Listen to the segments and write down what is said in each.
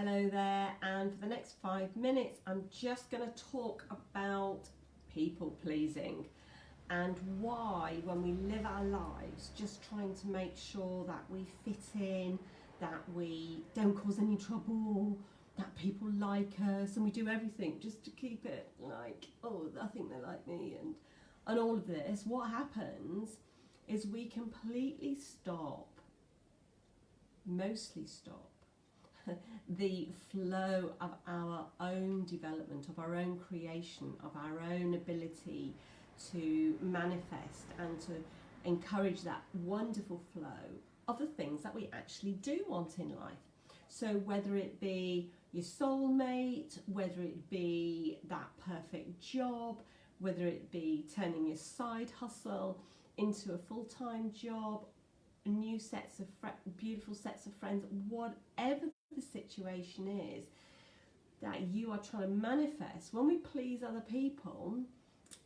Hello there, and for the next 5 minutes I'm just going to talk about people pleasing and why, when we live our lives just trying to make sure that we fit in, that we don't cause any trouble, that people like us, and we do everything just to keep it like, oh, I think they like me, and all of this, what happens is we completely mostly stop the flow of our own development, of our own creation, of our own ability to manifest and to encourage that wonderful flow of the things that we actually do want in life. So whether it be your soulmate, whether it be that perfect job, whether it be turning your side hustle into a full-time job, new sets of beautiful sets of friends, whatever the situation is that you are trying to manifest, when we please other people,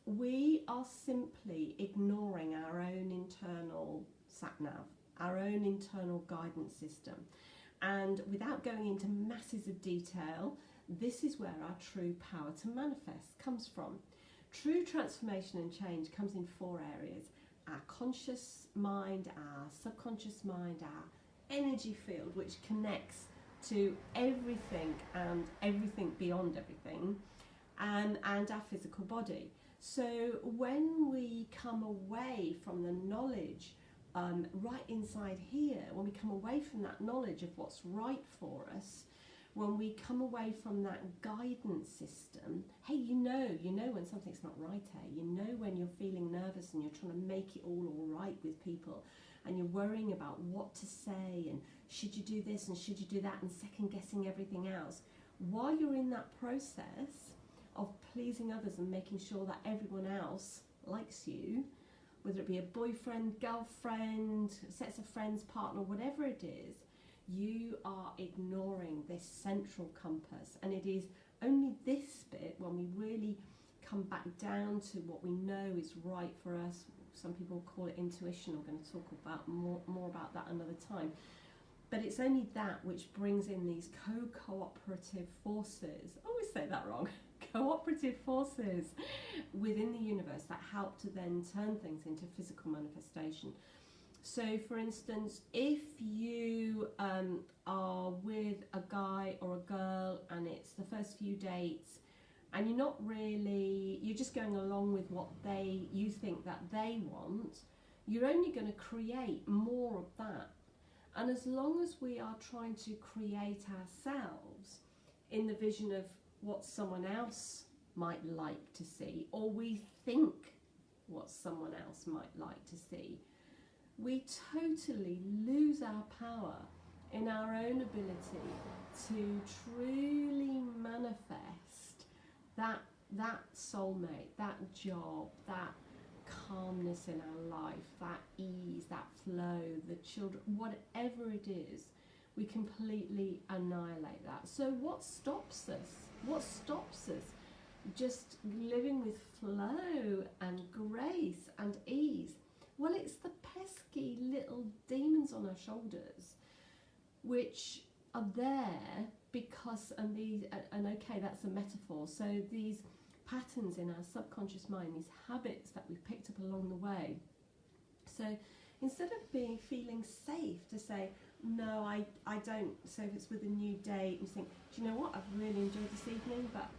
we are simply ignoring our own internal sat-nav, our own internal guidance system. And without going into masses of detail, this is where our true power to manifest comes from. True transformation and change comes in 4 areas: our conscious mind, our subconscious mind, our energy field, which connects to everything and everything beyond everything, and our physical body. So when we come away from the knowledge right inside here, when we come away from that knowledge of what's right for us, when we come away from that guidance system, hey, you know when something's not right, hey, you know when you're feeling nervous and you're trying to make it all right with people, and you're worrying about what to say and should you do this and should you do that and second guessing everything else. While you're in that process of pleasing others and making sure that everyone else likes you, whether it be a boyfriend, girlfriend, sets of friends, partner, whatever it is, you are ignoring this central compass. And it is only this bit, when we really come back down to what we know is right for us. Some people call it intuition. I'm going to talk about more about that another time. But it's only that which brings in these cooperative forces. I always say that wrong. Cooperative forces within the universe that help to then turn things into physical manifestation. So for instance, if you are with a guy or a girl and it's the first few dates and you're just going along with what you think that they want, you're only going to create more of that. And as long as we are trying to create ourselves in the vision of what someone else might like to see, or we think what someone else might like to see, we totally lose our power in our own ability to truly manifest that soulmate, that job, that calmness in our life, that ease, that flow, the children, whatever it is. We completely annihilate that. So what stops us? What stops us just living with flow and grace and ease? Well, it's the pesky little demons on our shoulders, which are there because, and okay, that's a metaphor. So these patterns in our subconscious mind, these habits that we've picked up along the way. So instead of feeling safe to say, no, I don't. So if it's with a new date, you think, do you know what? I've really enjoyed this evening, but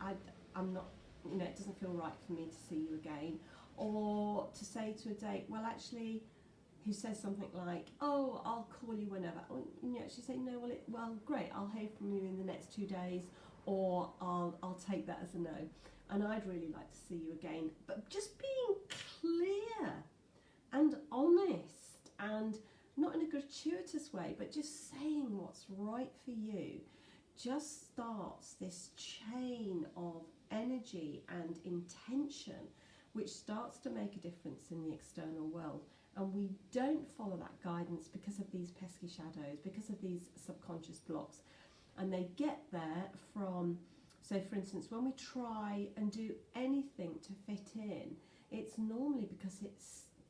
I'm not, it doesn't feel right for me to see you again. Or to say to a date, well, actually, who says something like, oh, I'll call you whenever. Or, you actually say, no, well, great, I'll hear from you in the next 2 days, or I'll take that as a no. And I'd really like to see you again. But just being clear and honest, and not in a gratuitous way, but just saying what's right for you, just starts this chain of energy and intention, which starts to make a difference in the external world. And we don't follow that guidance because of these pesky shadows, because of these subconscious blocks. And they get there from, so for instance, when we try and do anything to fit in, it's normally because it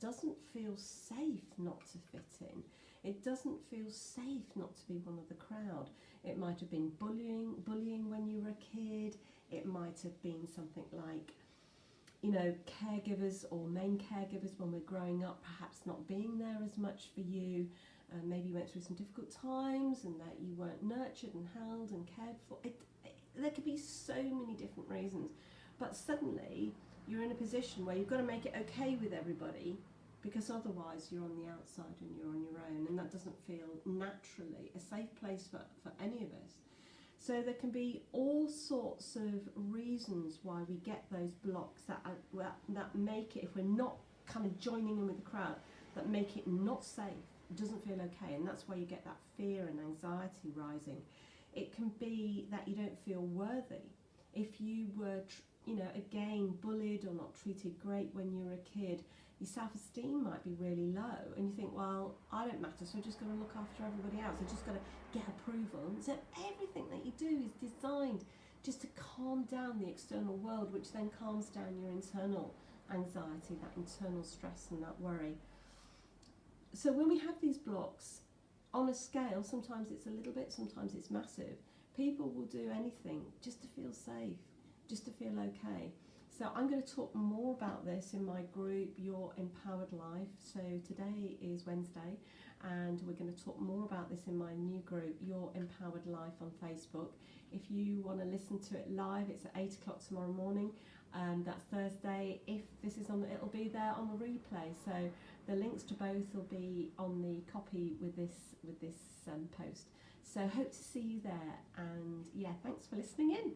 doesn't feel safe not to fit in. It doesn't feel safe not to be one of the crowd. It might have been bullying when you were a kid. It might have been something like, you know, caregivers or main caregivers when we're growing up, perhaps not being there as much for you. Maybe you went through some difficult times and that you weren't nurtured and held and cared for. There could be so many different reasons. But suddenly you're in a position where you've got to make it okay with everybody, because otherwise you're on the outside and you're on your own, and that doesn't feel naturally a safe place for any of us. So there can be all sorts of reasons why we get those blocks that make it, if we're not kind of joining in with the crowd, that make it not safe. It doesn't feel okay, and that's why you get that fear and anxiety rising. It can be that you don't feel worthy. If you were, again, bullied or not treated great when you were a kid, your self-esteem might be really low, and you think, well, I don't matter, so I'm just going to look after everybody else. I'm just going to get approval. And so everything that you do is designed just to calm down the external world, which then calms down your internal anxiety, that internal stress and that worry. So when we have these blocks, on a scale, sometimes it's a little bit, sometimes it's massive. People will do anything just to feel safe, just to feel okay. So I'm going to talk more about this in my group, Your Empowered Life. So today is Wednesday, and we're going to talk more about this in my new group, Your Empowered Life, on Facebook. If you want to listen to it live, it's at 8 o'clock tomorrow morning. That's Thursday. If this is on, it'll be there on the replay. So the links to both will be on the copy with this post. So hope to see you there, and yeah, thanks for listening in.